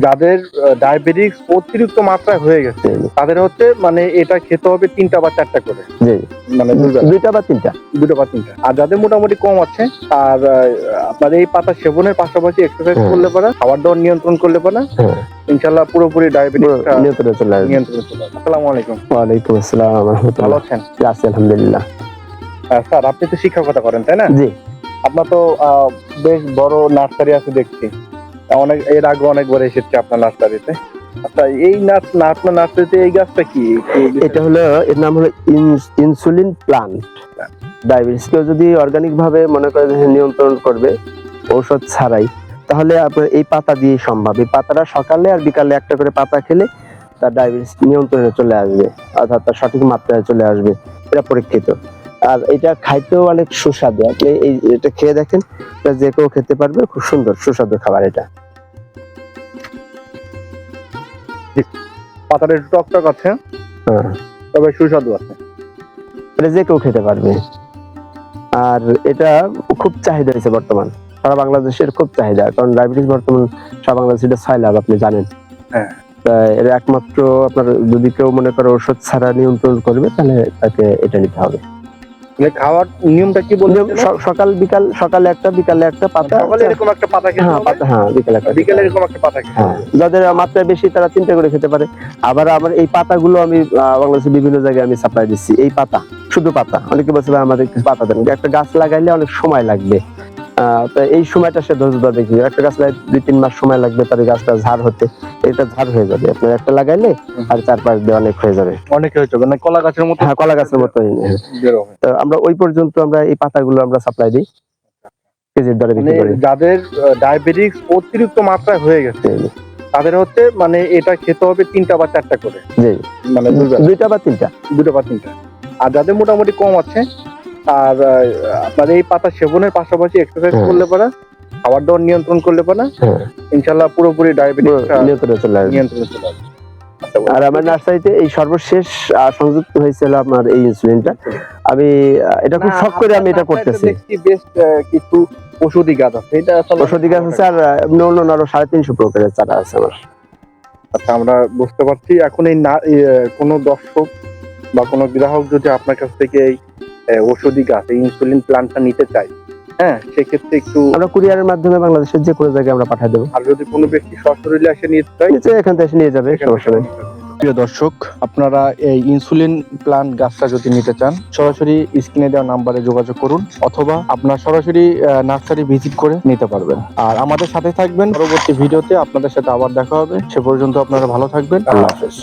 যাদের ডায়াবেটিস অতিরিক্ত মাত্রায় হয়ে গেছে তাদের হচ্ছে মানে এটা খেতে হবে 3টা বা 4টা করে, জি মানে 2টা বা 3টা, 2টা বা 3টা। আর যাদের মোটামুটি কম আছে আর আপনার এই পাতা সেবনের পাশাপাশি এক্সারসাইজ করলে পারে, খাবার দাবার নিয়ন্ত্রণ করলে পারে, ইনশাআল্লাহ পুরোপুরি ডায়াবেটিস নিয়ন্ত্রণে চলে আসবে। আসসালামু আলাইকুম। ওয়ালাইকুম আসসালাম ওয়া রাহমাতুল্লাহ। ভালো আছেন? আছি আলহামদুলিল্লাহ। স্যার আপনি তো শিক্ষকতা করেন তাই না? জি। আপনার তো বেশ বড় নার্সারি আছে দেখছি, অনেক এর আগে অনেকবার এসেছে আপনার নার্সারিতে। আচ্ছা, এই আপনার নার্সারিতে এই গাছটা কি? এটা হলো, এর নাম হলো ইনসুলিন প্লান্ট। ডায়াবেটিস কেউ যদি অর্গানিক ভাবে মনে করে নিয়ন্ত্রণ করবে ঔষধ ছাড়াই, তাহলে আপনার এই পাতা দিয়ে সম্ভব। এই পাতাটা সকালে আর বিকালে একটা করে পাতা খেলে তার ডায়াবেটিস নিয়ন্ত্রণে চলে আসবে, অর্থাৎ তার সঠিক মাত্রায় চলে আসবে। এটা পরীক্ষিত। আর এটা খাইতেও অনেক সুস্বাদু। আপনি এটা খেয়ে দেখেন, এটা যে কেউ খেতে পারবে, খুব সুন্দর সুস্বাদু খাবার এটা। পাতাটা একটু টকটক আছে, তবে সুস্বাদু আছে। এটা যে কেউ খেতে পারবে। আর এটা খুব চাহিদা হয়েছে বর্তমান, সারা বাংলাদেশের খুব চাহিদা, কারণ ডায়াবেটিস বর্তমান সারা বাংলাদেশে এটা ছয়লাভ, আপনি জানেন। হ্যাঁ। এর একমাত্র আপনার যদি কেউ মনে করে ওষুধ ছাড়া নিয়ন্ত্রণ করবে, তাহলে তাকে এটা নিতে হবে। খাওয়ার নিয়মটা কি বললেন? সকাল বিকাল, সকালে একটা বিকালে একটা পাতা, সকালে এরকম একটা পাতা খেতে হবে, পাতা, হ্যাঁ বিকালে একটা, বিকালে এরকম একটা পাতা খেতে হবে। যাদের মাত্রা বেশি তারা 3টা করে খেতে পারে। আবার আমার এই পাতাগুলো আমি বাংলাদেশের বিভিন্ন জায়গায় আমি সাপ্লাই দিচ্ছি। এই পাতা, শুধু পাতা, অনেকে বলছে ভাই আমাদের কিছু পাতা দেন। একটা গাছ লাগাইলে অনেক সময় লাগবে, তো এই সময়টা সে ধৈর্য ধরে দেখি। একটা গাছ লাগাই 2-3 মাস সময় লাগবে তার গাছটা ঝাড় হতে। এটা ঝাড় হয়ে যাবে আপনার একটা লাগাইলে, আর 4-5 দিয়ে অনেক হয়ে যাবে। অনেক হয়ে যাবে, মানে কলা গাছের মতো। হ্যাঁ, কলা গাছের মতো। তো আমরা ওই পর্যন্ত আমরা এই পাতাগুলো আমরা সাপ্লাই দিই, কেজির দরে বিক্রি করি। যাদের ডায়াবেটিস অতিরিক্ত মাত্রায় হয়ে গেছে তাদের হচ্ছে মানে এটা খেতে হবে 3টা বা 4টা করে, জি মানে 2টা বা 3টা, 2টা বা 3টা। আর যাদের মোটামুটি কম আছে আর আপনার এই পাতা সেবনের পাশাপাশি এক্সারসাইজ করলে পারে, খাবার দাবার নিয়ন্ত্রণ করলে পারে, ইনশাআল্লাহ পুরোপুরি ডায়াবেটিস নিয়ন্ত্রণে চলে আসবে। আর আমার নার্সারিতে এই সর্বশেষ সংযুক্ত হয়েছিল আমার এই ইনসুলিনটা। আমি এটা খুব শখ করে আমি এটা করতেছি। বেশ কিছু ওষুধি গাছ আছে, এটা আসলে ওষুধি গাছ আছে, আর অন্য আরো 350 প্রকারের চারা আছে আমার। আচ্ছা, আমরা বুঝতে পারছি। এখন এই কোনো দর্শক বা কোনো গ্রাহক যদি আপনার কাছ থেকে এই ওষুধি গাছ, এই ইনসুলিন প্ল্যান্টটা নিতে চায়, হ্যাঁ, সেক্ষেত্রে একটু আমরা কুরিয়ারের মাধ্যমে বাংলাদেশের যে কোনো জায়গায় আমরা পাঠিয়ে দেবো। আর যদি কোনো ব্যক্তি সরাসরি এসে নিতে চায়, এখান থেকে এসে নিয়ে যাবে, সমস্যা নেই। প্রিয় দর্শক, আপনারা এই ইনসুলিন প্ল্যান্ট গাছটা যদি নিতে চান, সরাসরি স্ক্রিনে দেওয়া নাম্বারে যোগাযোগ করুন, অথবা আপনার সরাসরি নার্সারি ভিজিট করে নিতে পারবেন। আর আমাদের সাথে থাকবেন, পরবর্তী ভিডিওতে আপনাদের সাথে আবার দেখা হবে। সে পর্যন্ত আপনারা ভালো থাকবেন। আল্লাহ হাফেজ।